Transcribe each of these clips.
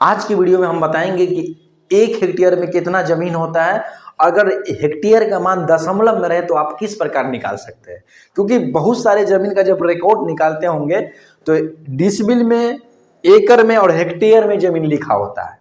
आज की वीडियो में हम बताएंगे कि 1 हेक्टेयर में कितना जमीन होता है। अगर हेक्टेयर का मान दशमलव में रहे तो आप किस प्रकार निकाल सकते हैं, क्योंकि बहुत सारे जमीन का जब रिकॉर्ड निकालते होंगे तो डिसमिल में, एकड़ में और हेक्टेयर में जमीन लिखा होता है।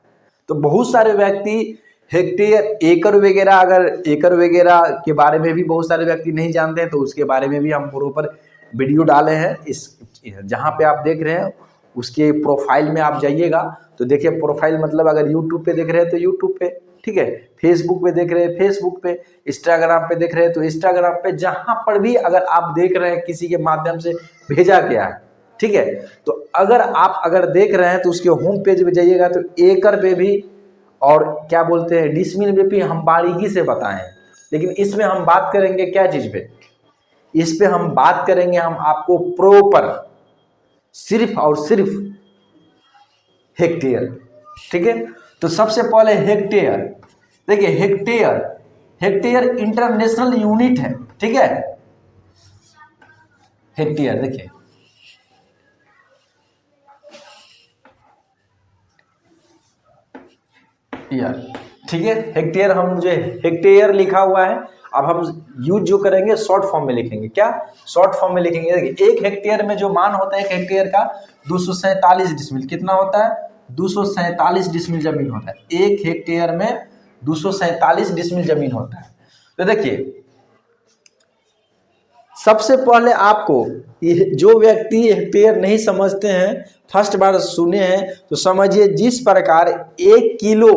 तो बहुत सारे व्यक्ति हेक्टेयर, एकड़ वगैरह, अगर एकड़ वगैरह के बारे में भी बहुत सारे व्यक्ति नहीं जानते हैं तो उसके बारे में भी हम प्रॉपर वीडियो डाले हैं। इस जहाँ पे आप देख रहे हैं उसके प्रोफाइल में आप जाइएगा तो देखिए, प्रोफाइल मतलब अगर यूट्यूब पे देख रहे हैं तो यूट्यूब पे, ठीक है, फेसबुक पे देख रहे हैं फेसबुक पे, इंस्टाग्राम पे देख रहे हैं तो इंस्टाग्राम पे, जहां पर भी अगर आप देख रहे हैं किसी के माध्यम से भेजा गया है, ठीक है, तो अगर देख रहे हैं तो उसके होम पेज पे जाइएगा तो एकड़ पे भी और क्या बोलते हैं डिसमिल में भी हम बारीकी से बताएं। लेकिन इसमें हम बात करेंगे क्या चीज पे, इस पे हम बात करेंगे, हम आपको प्रॉपर सिर्फ और सिर्फ हेक्टेयर, ठीक है। तो सबसे पहले हेक्टेयर, देखिए हेक्टेयर इंटरनेशनल यूनिट है, ठीक है। हेक्टेयर देखिए, यार ठीक है, हेक्टेयर, हम जो हेक्टेयर लिखा हुआ है, अब हम यूज जो करेंगे शॉर्ट फॉर्म में लिखेंगे। क्या शॉर्ट फॉर्म में लिखेंगे? देखिए 1 हेक्टेयर में जो मान होता है 1 हेक्टेयर का 247 डिसमिल, कितना होता है? 247 डिसमिल जमीन होता है। 1 हेक्टेयर में 247 डिसमिल जमीन होता है। तो देखिए सबसे पहले आपको, जो व्यक्ति हेक्टेयर नहीं समझते हैं, फर्स्ट बार सुने हैं, तो समझिए जिस प्रकार 1 किलो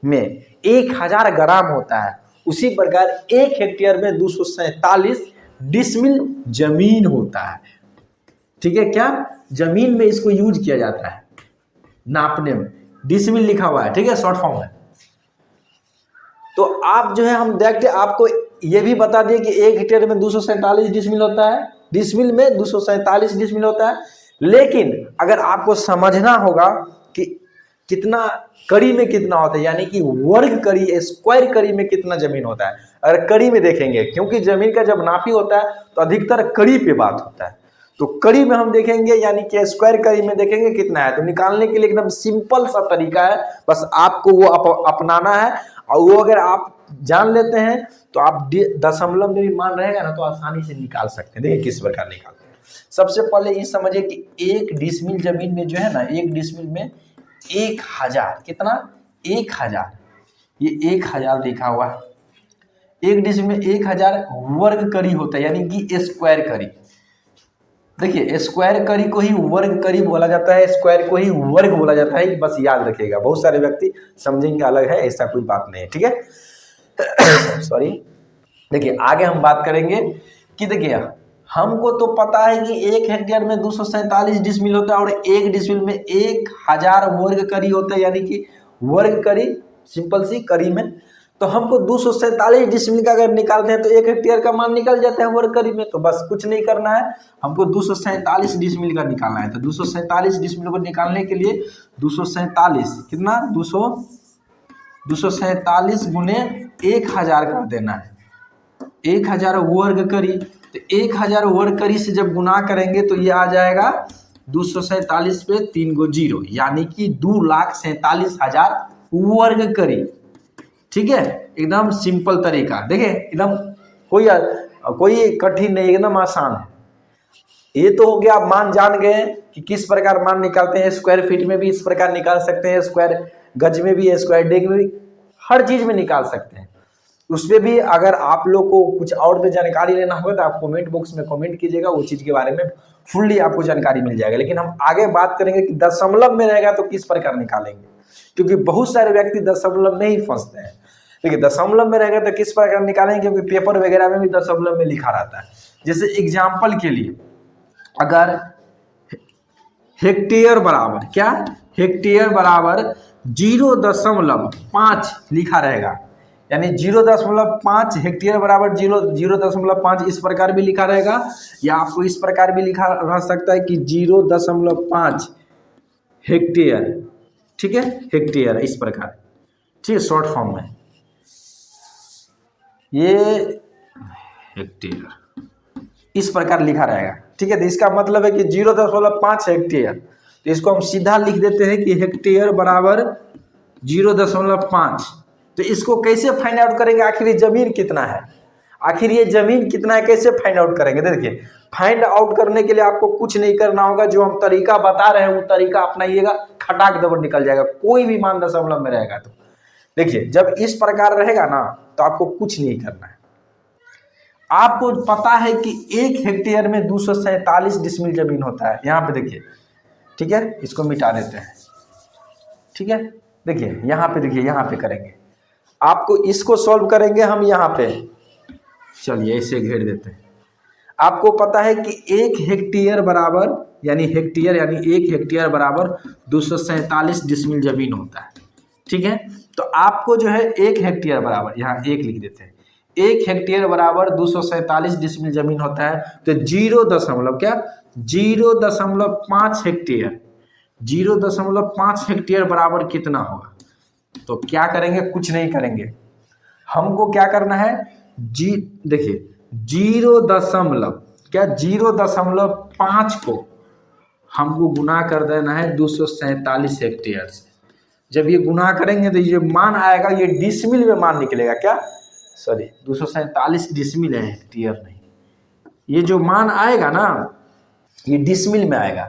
में 1000 ग्राम होता है, उसी प्रकार 1 हेक्टेयर में 247 डिसमिल जमीन होता है, ठीक है। क्या जमीन में इसको यूज किया जाता है नापने में, डिसमिल लिखा हुआ है, ठीक है, शॉर्ट फॉर्म में। तो आप जो है, हम देखते आपको ये भी बता दिए कि 1 हेक्टेयर में 247 डिसमिल होता है, डिसमिल में 247 डिसमिल होता है। लेकिन अगर आपको समझना होगा कि कितना कड़ी में कितना होता है, यानी कि वर्ग कड़ी, स्क्वायर कड़ी में कितना जमीन होता है, अगर कड़ी में देखेंगे, क्योंकि जमीन का जब नापी होता है तो अधिकतर कड़ी पे बात होता है, तो कड़ी में हम देखेंगे, यानी कि स्क्वायर कड़ी में देखेंगे कितना है। तो निकालने के लिए एकदम सिंपल सा तरीका है, बस आपको वो अपनाना है, और वो अगर आप जान लेते हैं तो आप दशमलव में भी मान रहेगा ना तो आसानी से निकाल सकते हैं। देखिए किस प्रकार निकालते हैं। सबसे पहले ये समझिए कि 1 डिसमिल जमीन में जो है ना, 1 डिसमिल में 1000, कितना? 1000, ये 1000 लिखा हुआ है। 1 डिसमिल में 1000 वर्ग कड़ी होता है, यानी कि स्क्वायर कड़ी। देखिए स्क्वायर कड़ी को ही वर्ग कड़ी बोला जाता है, स्क्वायर को ही वर्ग बोला जाता है, बस याद रखिएगा। बहुत सारे व्यक्ति समझेंगे अलग है, ऐसा कोई बात नहीं है, ठीक है। सॉरी। देखिए आगे हम बात करेंगे कि देखिए हमको तो पता है कि 1 हेक्टेयर में 247 डिसमिल होता है और 1 डिसमिल में 1000 वर्ग कड़ी होता है, यानी कि वर्ग कड़ी, सिंपल सी कड़ी में। तो हमको 247 डिसमिल का अगर निकालते हैं तो 1 हेक्टेयर का मान निकल जाता है वर्ग कड़ी में। तो बस कुछ नहीं करना है, हमको 247 डिसमिल का निकालना है। तो 247 डिसमिल को निकालने के लिए 247 कितना, 247 गुने 1000 कर देना है। 1000 वर्ग करी, तो 1000 वर्ग करी से जब गुना करेंगे तो ये आ जाएगा 247 पे 3 गो 0, यानी कि 2,47,000 वर्ग करी, ठीक है। एकदम सिंपल तरीका, देखिए एकदम कोई कठिन नहीं, एकदम आसान है। ये तो हो गया, आप मान जान गए कि किस प्रकार मान निकालते हैं। स्क्वायर फीट में भी इस प्रकार निकाल सकते हैं, स्क्वायर गज में भी, स्क्वायर डेग में भी, हर चीज में निकाल सकते हैं। उसमें भी अगर आप लोग को कुछ और भी जानकारी लेना होगा तो आप कमेंट बॉक्स में कमेंट कीजिएगा, वो चीज के बारे में फुल्ली आपको जानकारी मिल जाएगा। लेकिन हम आगे बात करेंगे कि दशमलव में रहेगा तो किस प्रकार निकालेंगे, क्योंकि बहुत सारे व्यक्ति दशमलव में ही फंसते हैं। देखिए दशमलव में रहेगा तो किस प्रकार निकालेंगे, क्योंकि पेपर वगैरह में भी दशमलव में लिखा रहता है। जैसे एग्जाम्पल के लिए, अगर हेक्टेयर बराबर क्या, हेक्टेयर बराबर 0.5 लिखा रहेगा, यानी 0.5 हेक्टेयर बराबर 0.5 इस प्रकार भी लिखा रहेगा, या आपको इस प्रकार भी लिखा रह सकता है कि 0.5 हेक्टेयर, ठीक है, हेक्टेयर इस प्रकार, ठीक है, शॉर्ट फॉर्म में ये हेक्टेयर इस प्रकार लिखा रहेगा, ठीक है। तो इसका मतलब है कि 0.5 हेक्टेयर, तो इसको हम सीधा लिख देते हैं कि हेक्टेयर बराबर 0.5। तो इसको कैसे फाइंड आउट करेंगे, आखिर ये जमीन कितना है, आखिर ये जमीन कितना है, कैसे फाइंड आउट करेंगे। देखिए फाइंड आउट करने के लिए आपको कुछ नहीं करना होगा, जो हम तरीका बता रहे हैं वो तरीका अपनाइएगा, खटाक दबड़ निकल जाएगा, कोई भी मान दशमलव में रहेगा। तो देखिए जब इस प्रकार रहेगा ना तो आपको कुछ नहीं करना है। आपको पता है कि 1 हेक्टेयर में 247 डिसमिल जमीन होता है। यहाँ पे देखिए, ठीक है, इसको मिटा देते हैं, ठीक है। देखिए यहाँ पे, देखिए यहाँ पे करेंगे, आपको इसको सॉल्व करेंगे हम यहाँ पे, चलिए इसे घेर देते हैं। आपको पता है कि 1 हेक्टेयर बराबर यानी 1 हेक्टेयर बराबर 247 डिसमिल जमीन होता है, ठीक है। तो आपको जो है 1 हेक्टेयर बराबर, यहाँ 1 लिख देते हैं, 1 हेक्टेयर बराबर 247 डिसमिल जमीन होता है। तो 0.5 हेक्टेयर, 0.5 हेक्टेयर बराबर कितना होगा। तो क्या करेंगे, कुछ नहीं करेंगे, हमको क्या करना है, देखिए 0.5 को हमको गुना कर देना है 247 हेक्टेयर से। जब ये गुना करेंगे तो ये मान आएगा, ये डिसमिल में मान निकलेगा, क्या, सॉरी 247 डिसमिल है, हेक्टेयर नहीं। ये जो मान आएगा ना ये डिसमिल में आएगा,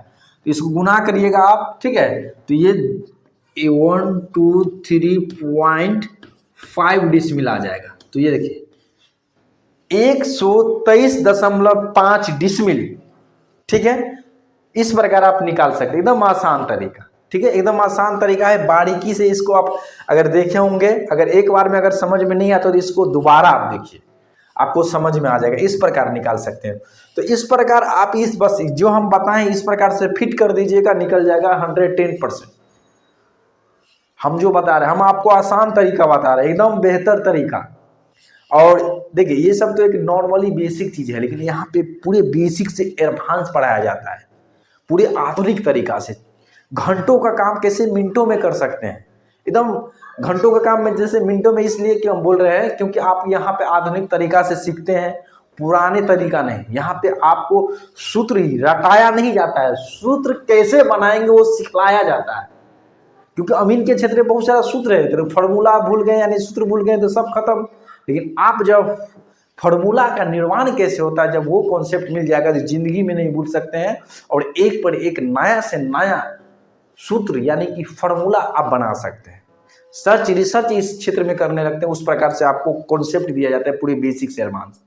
तो इसको गुना करिएगा आप, ठीक है। तो ये 123.5 डिसमिल आ जाएगा। तो ये देखिए 123.5 डिसमिल, ठीक है। इस प्रकार आप निकाल सकते हैं, एकदम आसान तरीका, ठीक है, एकदम आसान तरीका है। बारीकी से इसको आप अगर देखे होंगे, अगर एक बार में अगर समझ में नहीं आता तो इसको दोबारा आप देखिए, आपको समझ में आ जाएगा। इस प्रकार निकाल सकते हैं। तो इस प्रकार आप इस बस जो हम बताएं इस प्रकार से फिट कर दीजिएगा, निकल जाएगा 110%। हम जो बता रहे हैं, हम आपको आसान तरीका बता रहे हैं, एकदम बेहतर तरीका। और देखिए ये सब तो एक नॉर्मली बेसिक चीज़ है, लेकिन यहाँ पे पूरे बेसिक से एडवांस पढ़ाया जाता है, पूरे आधुनिक तरीका से। घंटों का काम कैसे मिनटों में कर सकते हैं, एकदम घंटों का काम में जैसे मिनटों में, इसलिए कि हम बोल रहे हैं क्योंकि आप यहाँ पे आधुनिक तरीका से सीखते हैं, पुराने तरीका नहीं। यहाँ पे आपको सूत्र ही रटाया नहीं जाता है, सूत्र कैसे बनाएंगे वो सिखलाया जाता है। क्योंकि अमीन के क्षेत्र में बहुत सारा सूत्र है, तो फॉर्मूला भूल गए यानी सूत्र भूल गए तो सब खत्म। लेकिन आप जब फॉर्मूला का निर्माण कैसे होता है, जब वो कॉन्सेप्ट मिल जाएगा तो जिंदगी में नहीं भूल सकते हैं, और एक पर एक नया से नया सूत्र यानी कि फॉर्मूला आप बना सकते हैं। सर्च रिसर्च इस क्षेत्र में करने लगते हैं, उस प्रकार से आपको कॉन्सेप्ट दिया जाता है पूरे बेसिक से एडवांस।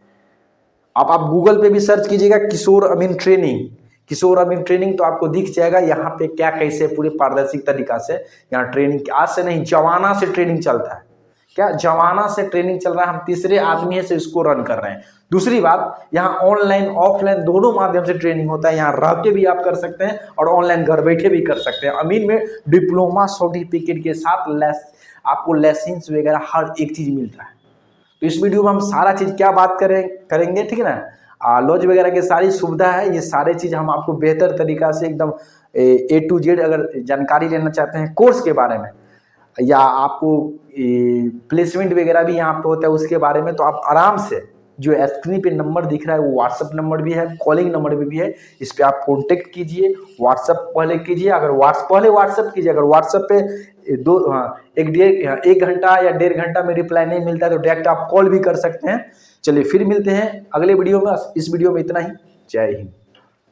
आप गूगल पे भी सर्च कीजिएगा किशोर अमीन ट्रेनिंग, किशोर अमीन ट्रेनिंग, तो आपको दिख जाएगा यहाँ पे क्या कैसे पूरे पारदर्शी तरीका से यहाँ ट्रेनिंग, आज से नहीं जमाना से ट्रेनिंग चलता है। क्या जमाना से ट्रेनिंग चल रहा है, हम तीसरे आदमी से इसको रन कर रहे हैं। दूसरी बात, यहाँ ऑनलाइन ऑफलाइन दोनों माध्यम से ट्रेनिंग होता है, यहाँ रह के भी आप कर सकते हैं और ऑनलाइन घर बैठे भी कर सकते हैं। अमीन में डिप्लोमा सर्टिफिकेट के साथ आपको लाइसेंस वगैरह हर एक चीज़ मिलता है। तो इस वीडियो में हम सारा चीज़ क्या बात करेंगे, ठीक है ना, लॉज वगैरह की सारी सुविधा है, ये सारे चीज़ हम आपको बेहतर तरीका से एकदम A to Z अगर जानकारी लेना चाहते हैं कोर्स के बारे में, या आपको प्लेसमेंट वगैरह भी यहाँ पे होता है उसके बारे में, तो आप आराम से जो स्क्रीन पे नंबर दिख रहा है वो व्हाट्सअप नंबर भी है, कॉलिंग नंबर भी है, इस पे आप कांटेक्ट कीजिए। व्हाट्सअप पहले कीजिए, अगर पहले व्हाट्सअप कीजिए, अगर व्हाट्सअप पे एक घंटा या 1.5 घंटा में रिप्लाई नहीं मिलता है तो डायरेक्ट आप कॉल भी कर सकते हैं। चलिए फिर मिलते हैं अगले वीडियो में। इस वीडियो में इतना ही। जय हिंद।